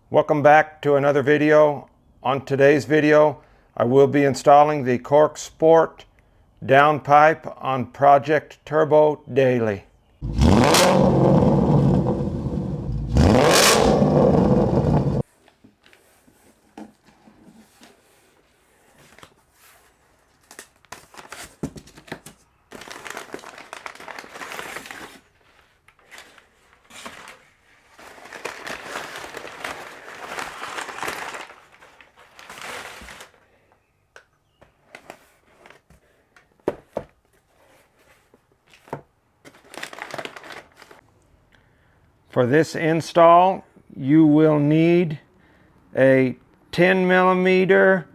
Welcome back to another video. On today's video, I will be installing the Corksport Downpipe on Project Turbo Daily. For this install, you will need a 10mm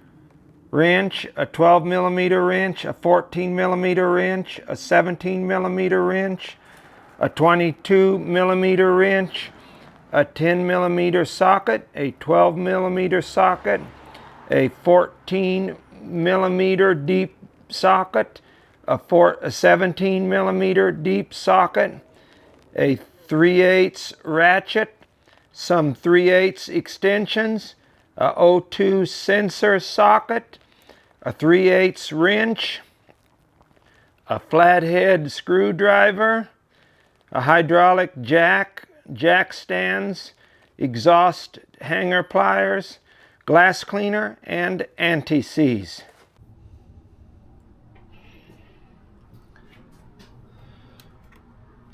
wrench, a 12mm wrench, a 14mm wrench, a 17mm wrench, a 22mm wrench, a 10mm socket, a 12mm socket, a 14mm deep socket, a 17mm deep socket, a 3/8 ratchet, some 3/8 extensions, a O2 sensor socket, a 3/8 wrench, a flathead screwdriver, a hydraulic jack stands, exhaust hanger pliers, glass cleaner, and anti-seize.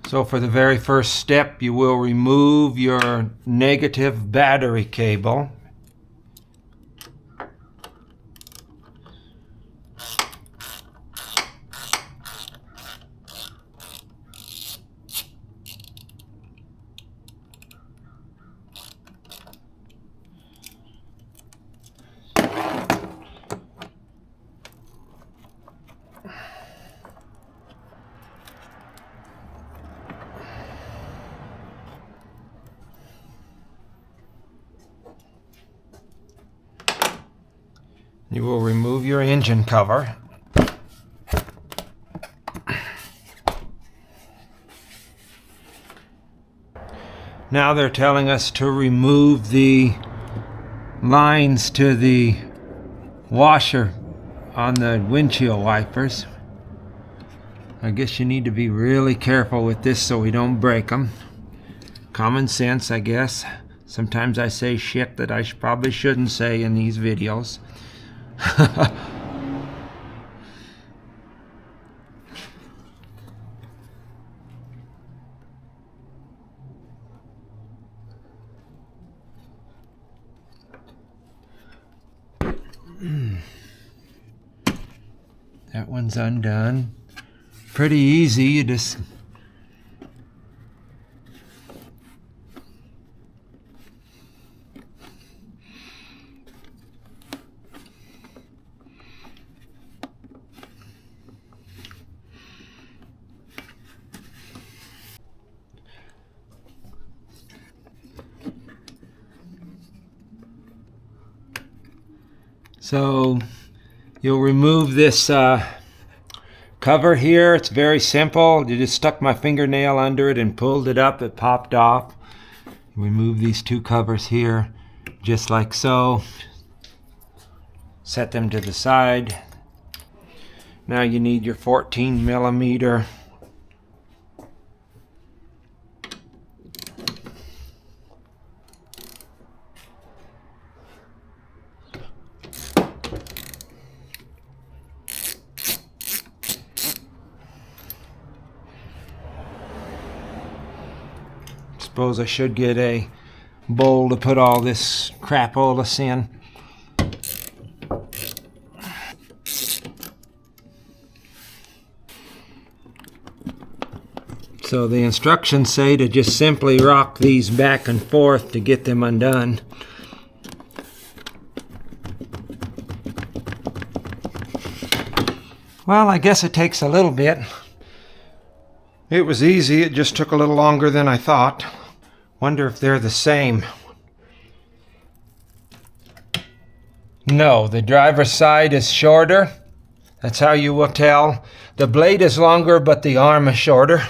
So for the very first step, you will remove your negative battery cable. You will remove your engine cover. Now they're telling us to remove the lines to the washer on the windshield wipers. I guess you need to be really careful with this so we don't break them. Common sense, I guess. Sometimes I say shit that I probably shouldn't say in these videos. That one's undone. Pretty easy, you just so you'll remove this cover here. It's very simple. You just stuck my fingernail under it and pulled it up. It popped off. Remove these two covers here, just like so. Set them to the side. Now you need your 14mm Suppose I should get a bowl to put all this crapolas in. So the instructions say to just simply rock these back and forth to get them undone. Well, I guess it takes a little bit. It was easy, it just took a little longer than I thought. Wonder if they're the same. No, the driver's side is shorter. That's how you will tell. The blade is longer, but the arm is shorter.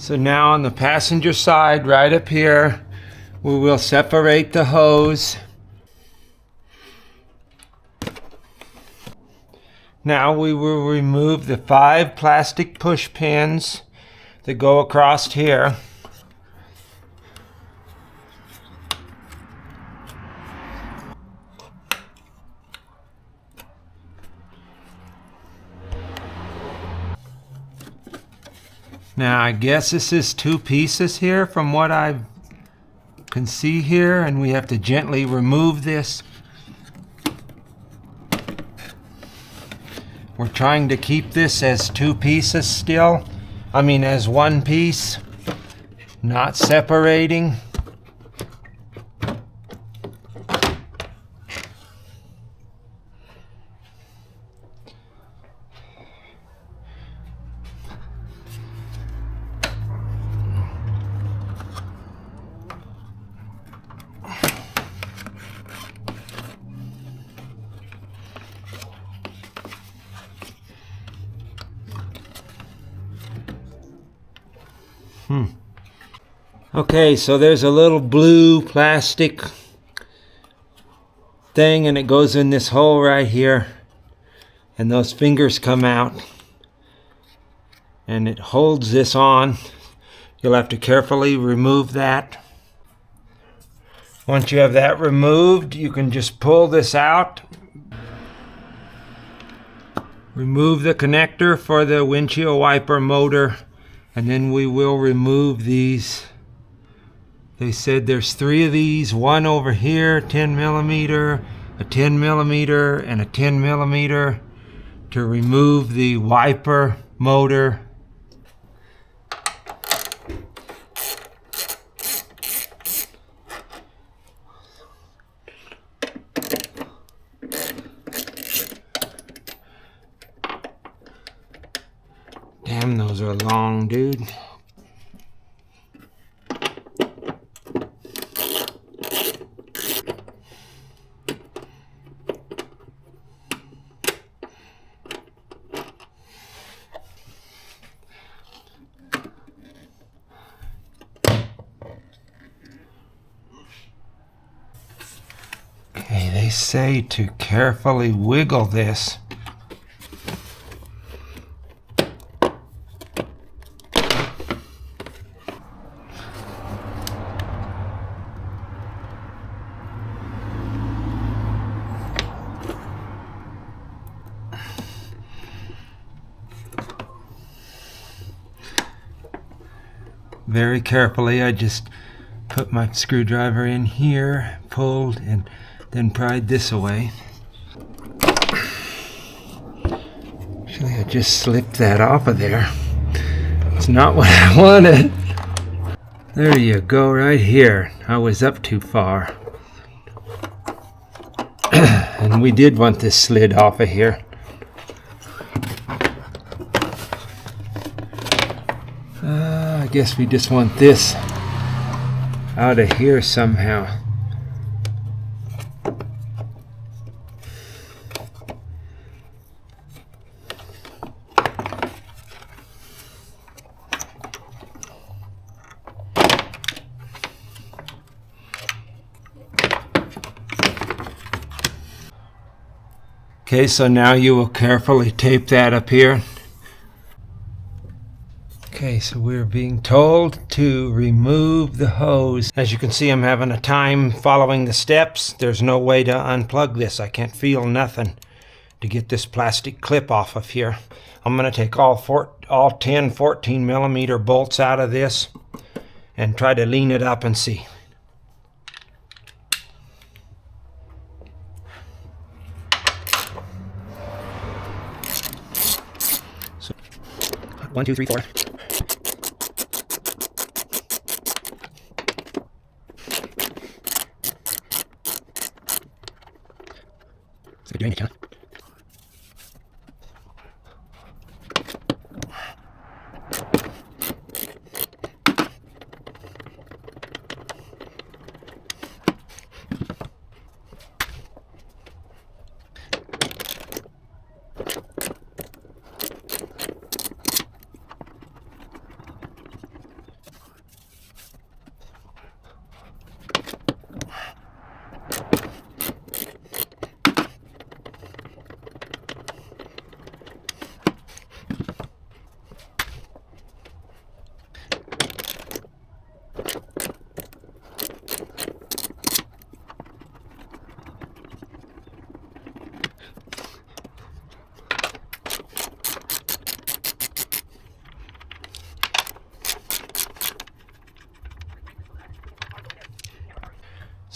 So now on the passenger side, right up here, we will separate the hose. Now we will remove the 5 plastic push pins that go across here. Now I guess this is 2 pieces here from what I can see here, and we have to gently remove this. We're trying to keep this as 2 pieces still. I mean as 1 piece, not separating. Okay, so there's a little blue plastic thing and it goes in this hole right here, and those fingers come out and it holds this on. You'll have to carefully remove that. Once you have that removed, you can just pull this out. Remove the connector for the windshield wiper motor, and then we will remove these. They said there's 3 of these, one over here, 10 millimeter, a 10 millimeter, and a 10 millimeter to remove the wiper motor. Damn, those are long, dude. Okay, they say to carefully wiggle this. Very carefully, I just put my screwdriver in here, pulled, and then pried this away. Actually, I just slipped that off of there. It's not what I wanted. There you go, right here. I was up too far. And we did want this slid off of here. I guess we just want this out of here somehow. Okay, so now you will carefully tape that up here. Okay, so we're being told to remove the hose. As you can see, I'm having a time following the steps. There's no way to unplug this. I can't feel nothing to get this plastic clip off of here. I'm going to take all 10 14 millimeter bolts out of this and try to lean it up and see. So, 1, 2, 3, 4. Doing it, John.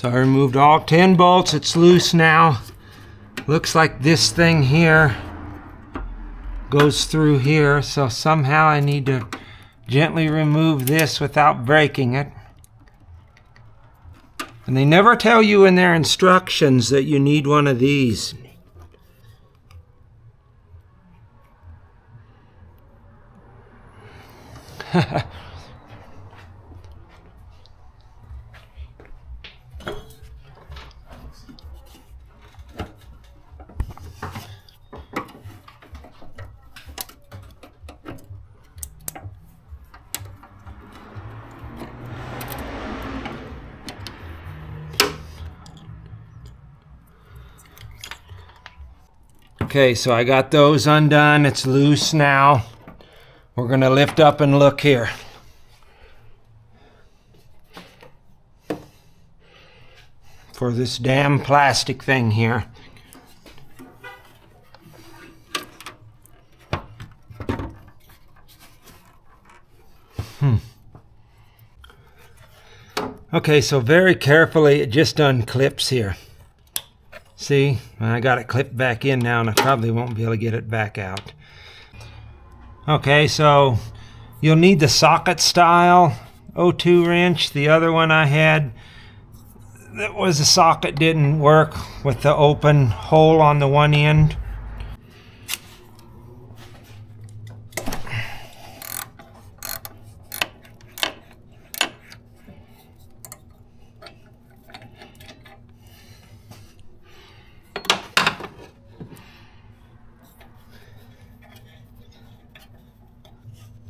So I removed all 10 bolts. It's loose now. Looks like this thing here goes through here, so somehow I need to gently remove this without breaking it. And they never tell you in their instructions that you need one of these. Okay, so I got those undone. It's loose now. We're going to lift up and look here. For this damn plastic thing here. Okay, so very carefully it just unclips here. See, I got it clipped back in now and I probably won't be able to get it back out. Okay, so you'll need the socket style 02 wrench. The other one I had, that was a socket, didn't work with the open hole on the one end.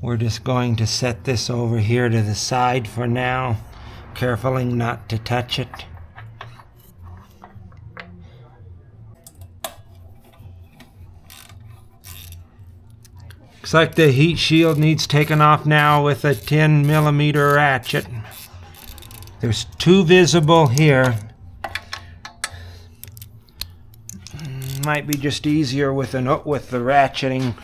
We're just going to set this over here to the side for now, carefully not to touch it. Looks like the heat shield needs taken off now with a 10mm ratchet. There's two visible here. Might be just easier with the ratcheting.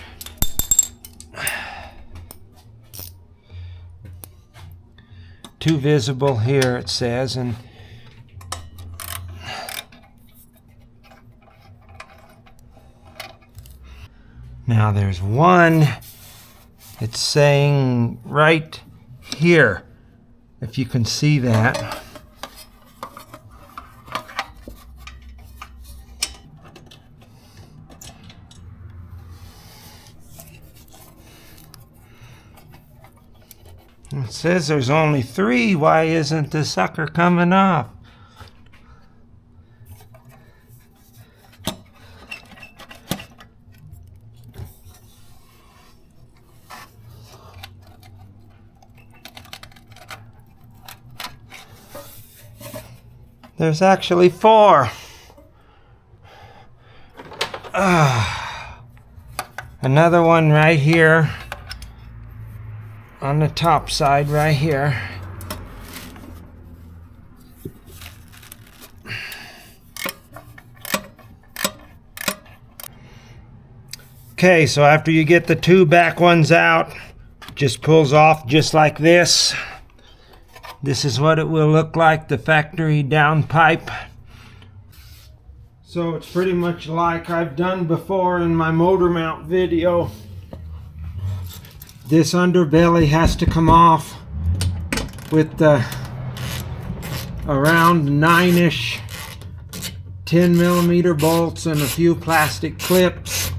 Two visible here, it says, and now there's one. It's saying right here, if you can see that. It says there's only 3. Why isn't the sucker coming off? There's actually 4. Another one right here. On the top side right here. Okay, so after you get the 2 back ones out, just pulls off just like this. This is what it will look like, the factory downpipe. So it's pretty much like I've done before in my motor mount video. This underbelly has to come off with around 9-ish 10mm bolts and a few plastic clips.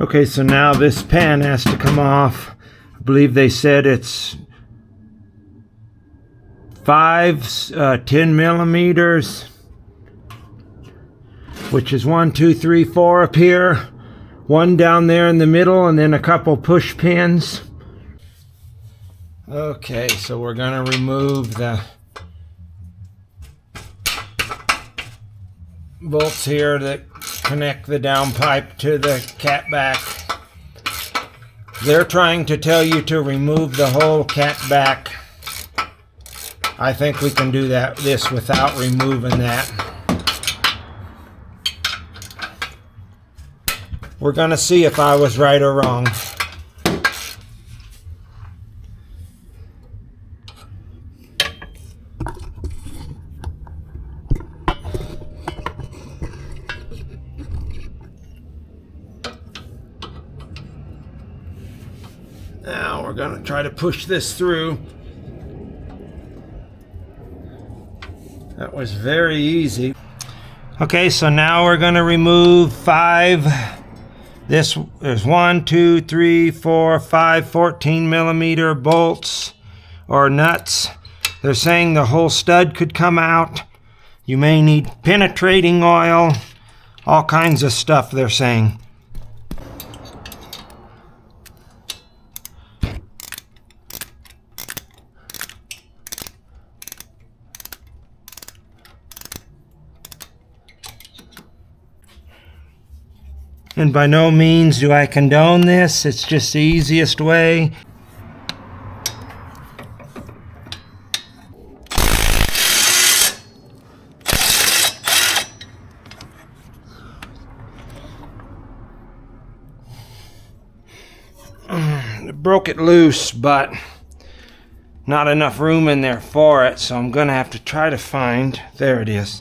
Okay, so now this pan has to come off. I believe they said it's 5 10mm, which is 1, 2, 3, 4 up here. 1 down there in the middle, and then a couple push pins. Okay, so we're going to remove the bolts here that connect the downpipe to the catback. They're trying to tell you to remove the whole catback. I think we can do this without removing that. We're going to see if I was right or wrong. we're gonna try to push this through. That was very easy. Okay, so now we're gonna remove 5. There's 1, 2, 3, 4, 5 14mm bolts or nuts. They're saying the whole stud could come out. You may need penetrating oil, all kinds of stuff they're saying. And by no means do I condone this, it's just the easiest way. Broke it loose, but not enough room in there for it, so I'm gonna have to try to find, there it is.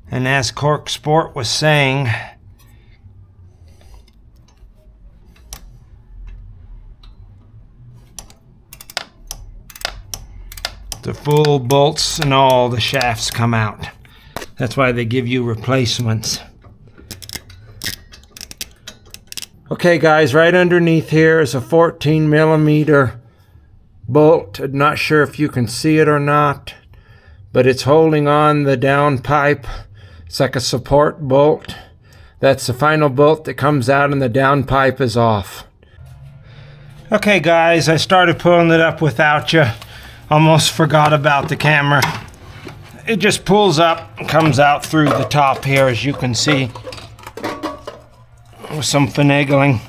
And as Corksport was saying, the full bolts and all the shafts come out. That's why they give you replacements. Okay guys, right underneath here is a 14mm bolt. I'm not sure if you can see it or not, but it's holding on the downpipe. It's like a support bolt. That's the final bolt that comes out and the downpipe is off. Okay guys, I started pulling it up without you. Almost forgot about the camera. It just pulls up and comes out through the top here, as you can see, with some finagling.